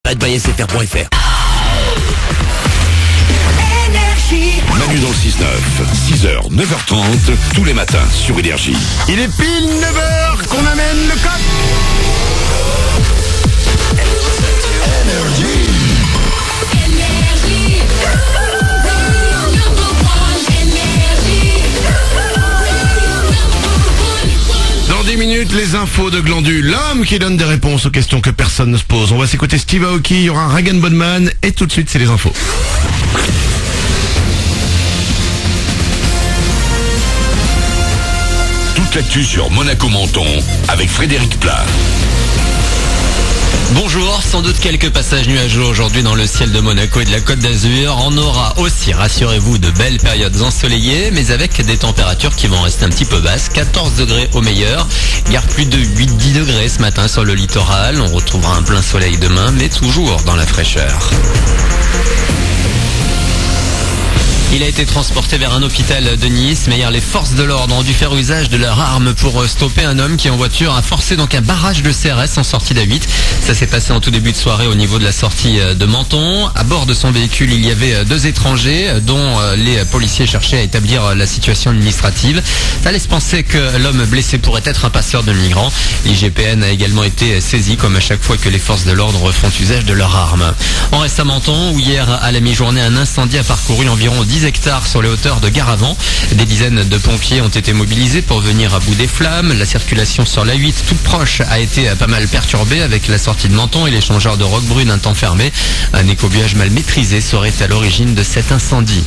redbySFR.fr. Manu dans le 6-9, 6h, 9h30, tous les matins sur Énergie. Il est pile 9h qu'on amène le coq. Dans 10 minutes, les infos de Glandu, l'homme qui donne des réponses aux questions que personne ne se pose. On va s'écouter Steve Aoki, il y aura un Regan Bodman et tout de suite c'est les infos. Toute l'actu sur Monaco-Menton avec Frédéric Plat. Bonjour, sans doute quelques passages nuageux aujourd'hui dans le ciel de Monaco et de la Côte d'Azur. On aura aussi, rassurez-vous, de belles périodes ensoleillées, mais avec des températures qui vont rester un petit peu basses. 14 degrés au meilleur, gare plus de 8-10 degrés ce matin sur le littoral. On retrouvera un plein soleil demain, mais toujours dans la fraîcheur. Il a été transporté vers un hôpital de Nice, mais hier les forces de l'ordre ont dû faire usage de leurs armes pour stopper un homme qui en voiture a forcé donc un barrage de CRS en sortie d'A8. Ça s'est passé en tout début de soirée au niveau de la sortie de Menton. À bord de son véhicule, il y avait 2 étrangers dont les policiers cherchaient à établir la situation administrative. Ça laisse penser que l'homme blessé pourrait être un passeur de migrants. L'IGPN a également été saisi comme à chaque fois que les forces de l'ordre font usage de leurs armes. On reste à Menton où hier à la mi-journée un incendie a parcouru environ 10 hectares sur les hauteurs de Garavant. Des dizaines de pompiers ont été mobilisés pour venir à bout des flammes. La circulation sur l'A8 toute proche a été pas mal perturbée avec la sortie de Menton et l'échangeur de Roquebrune un temps fermé. Un écobuage mal maîtrisé serait à l'origine de cet incendie.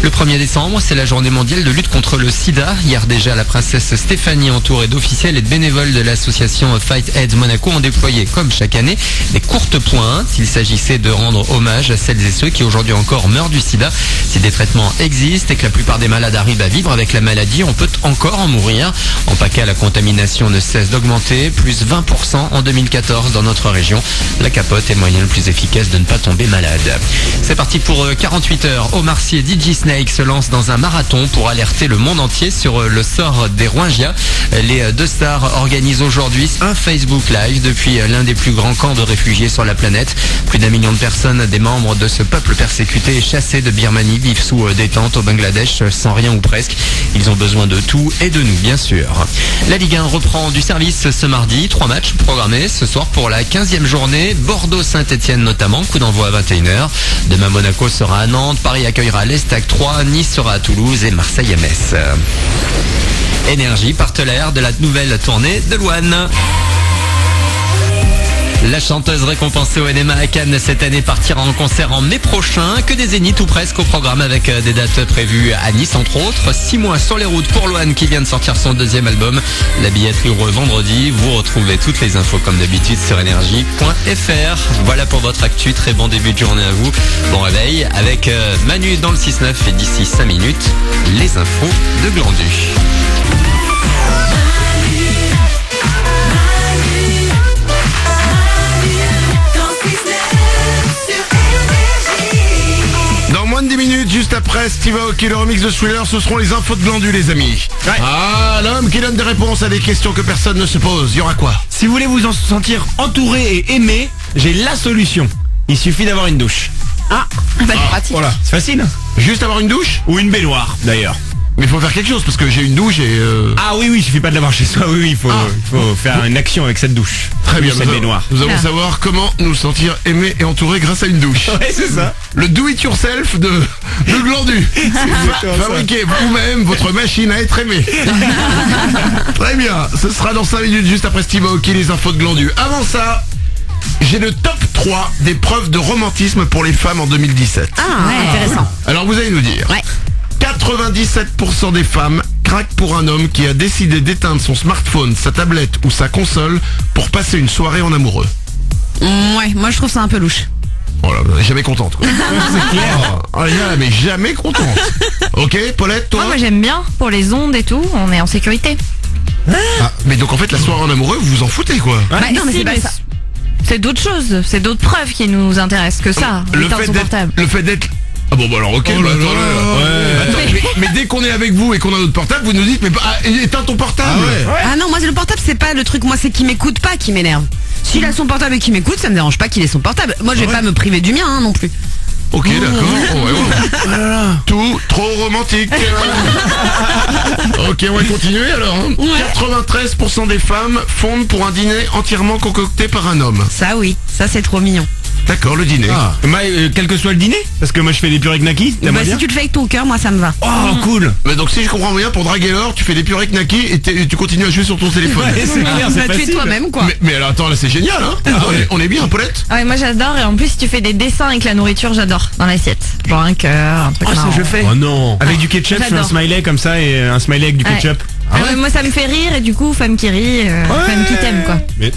Le 1er décembre, c'est la journée mondiale de lutte contre le sida. Hier déjà, la princesse Stéphanie, entourée d'officiels et de bénévoles de l'association Fight AIDS Monaco, ont déployé, comme chaque année, des courtes pointes. Il s'agissait de rendre hommage à celles et ceux qui aujourd'hui encore meurent du sida. Si des traitements existent et que la plupart des malades arrivent à vivre avec la maladie, on peut encore en mourir. En PACA, la contamination ne cesse d'augmenter, plus 20% en 2014 dans notre région. La capote est le moyen le plus efficace de ne pas tomber malade. C'est parti pour 48 heures. Omar Sy et DJ Snake se lancent dans un marathon pour alerter le monde entier sur le sort des Rohingyas. Les 2 stars organisent aujourd'hui un Facebook Live depuis l'un des plus grands camps de réfugiés sur la planète. Plus d'1 million de personnes, des membres de ce peuple persécuté et chassé de Birmanie, vivent sous détente au Bangladesh sans rien ou presque. Ils ont besoin de tout et de nous bien sûr. La Ligue 1 reprend du service ce mardi. 3 matchs programmés ce soir pour la 15e journée. Bordeaux-Saint-Etienne notamment, coup d'envoi à 21h. Demain Monaco sera à Nantes, Paris accueillera l'Estac 3, Nice sera à Toulouse et Marseille à Metz. Énergie, partenaire de la nouvelle tournée de Louane. La chanteuse récompensée au NMA à Cannes cette année partira en concert en mai prochain. Que des zéniths ou presque au programme avec des dates prévues à Nice entre autres. 6 mois sur les routes pour Louane qui vient de sortir son 2e album. La billetterie ouvre vendredi. Vous retrouvez toutes les infos comme d'habitude sur énergie.fr. Voilà pour votre actu. Très bon début de journée à vous. Bon réveil avec Manu dans le 6-9 et d'ici 5 minutes, les infos de Glandu. Dans moins de 10 minutes, juste après Steve Aoki, le remix de Thriller, ce seront les infos de Glandu les amis. Ouais. Ah, l'homme qui donne des réponses à des questions que personne ne se pose. Il y aura quoi? Si vous voulez vous en sentir entouré et aimé, j'ai la solution. Il suffit d'avoir une douche. Ah, bah c'est pratique. Voilà. C'est facile. Juste avoir une douche? Ou une baignoire, d'ailleurs. Mais il faut faire quelque chose parce que j'ai une douche et... Ah oui, il suffit pas de l'avoir chez soi. Oui, il faut faire une action avec cette douche. Très bien, cette baignoire. Nous allons savoir comment nous sentir aimés et entourés grâce à une douche. Ouais, c'est ça. Le do-it-yourself de Glandu. Fabriquez vous-même votre machine à être aimé. Très bien, ce sera dans 5 minutes juste après Steve Aoki, les infos de Glandu. Avant ça, j'ai le top 3 des preuves de romantisme pour les femmes en 2017. Ah, ouais, intéressant. Alors vous allez nous dire. Ouais. 97% des femmes craquent pour un homme qui a décidé d'éteindre son smartphone, sa tablette ou sa console pour passer une soirée en amoureux. Ouais, moi je trouve ça un peu louche. Oh là, jamais contente quoi. C'est clair. Oh, mais jamais contente. Ok, Paulette, toi? Moi j'aime bien, pour les ondes et tout, on est en sécurité. Ah, mais donc en fait la soirée en amoureux, vous vous en foutez quoi. Ouais, non mais c'est pas ça. C'est d'autres choses, c'est d'autres preuves qui nous intéressent que ça. Le fait d'être Ah bon, bah alors ok. Oh là bah, là, ouais. Attends, mais dès qu'on est avec vous et qu'on a notre portable, vous nous dites mais éteins ton portable. Ah ouais. Ah non, moi le portable c'est pas le truc, moi c'est qui m'écoute pas qui m'énerve. S'il a son portable et qu'il m'écoute, ça me dérange pas qu'il ait son portable. Moi, je vais pas me priver du mien hein, non plus. Ok, d'accord. Oh, ouais. Tout trop romantique. Ok, on va continuer alors. Hein. 93% des femmes fondent pour un dîner entièrement concocté par un homme. Ça oui, ça c'est trop mignon. D'accord, le dîner. Quel que soit le dîner, parce que moi je fais des purées knacki. Bah, si tu le fais avec ton cœur, moi ça me va. Oh cool. Mais donc si je comprends bien, pour draguer l'or, tu fais des purées knacki et tu continues à jouer sur ton téléphone. Ouais, c'est clair, c'est Bah, tu es facile. toi-même quoi. Mais alors attends, là c'est génial hein. On est bien, Paulette. Ouais, moi j'adore et en plus si tu fais des dessins avec la nourriture, j'adore dans l'assiette. Genre un cœur, un truc marrant. fais. Oh non. Avec du ketchup, je fais un J'adore. smiley comme ça et un smiley avec du Ouais. ketchup. Moi ça me fait rire et du coup femme qui rit, femme qui t'aime quoi. Mais...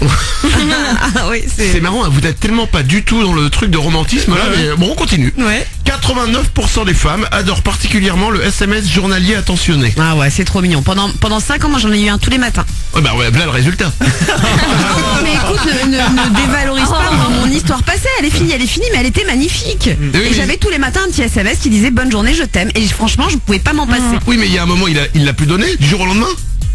Ah oui, C'est marrant, hein, vous êtes tellement pas du tout dans le truc de romantisme là, mais bon on continue. Ouais. 89% des femmes adorent particulièrement le SMS journalier attentionné. Ah ouais, c'est trop mignon. Pendant 5 ans, moi j'en ai eu un tous les matins. Ouais bah ouais, là le résultat. Mais écoute, ne dévalorise pas mon histoire passée. Elle est finie, mais elle était magnifique. oui, Et j'avais tous les matins un petit SMS qui disait bonne journée, je t'aime. Et franchement, je pouvais pas m'en passer. Oui mais il y a un moment il l'a plus donné du jour au lendemain.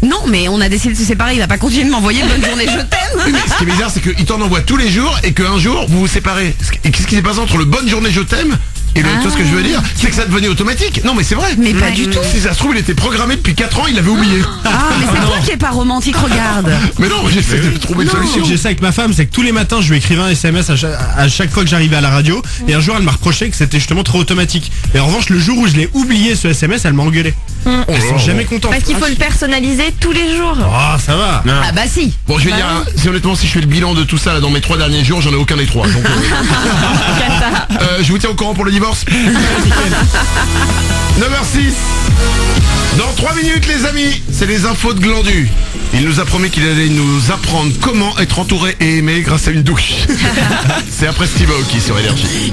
Non, mais on a décidé de se séparer. Il va pas continuer de m'envoyer bonne journée, je t'aime. Oui, mais ce qui est bizarre c'est qu'il t'en envoie tous les jours et qu'un jour vous vous séparez. Et qu'est-ce qui s'est passé entre le bonne journée je t'aime et le tu vois ce que je veux dire, c'est que ça devenait automatique. Non mais c'est vrai. Mais pas du tout. Si ça se trouve il était programmé depuis 4 ans, il l'avait oublié. Ah, mais c'est toi qui es pas romantique, regarde. Mais non, j'essaie de trouver une solution. J'ai ça avec ma femme, c'est que tous les matins je lui écrivais un SMS à chaque fois que j'arrivais à la radio, et un jour elle m'a reproché que c'était justement trop automatique. Et en revanche, le jour où je l'ai oublié ce SMS, elle m'a engueulé. Elles sont jamais contentes. Parce qu'il faut le personnaliser tous les jours. Ah, ça va. Ah bah si. Bon je vais dire, hein, si honnêtement si je fais le bilan de tout ça là dans mes 3 derniers jours, j'en ai aucun des 3. Donc, je vous tiens au courant pour le divorce. 9h06. Dans 3 minutes les amis, c'est les infos de Glandu. Il nous a promis qu'il allait nous apprendre comment être entouré et aimé grâce à une douche. C'est après Steve Aoki sur Énergie.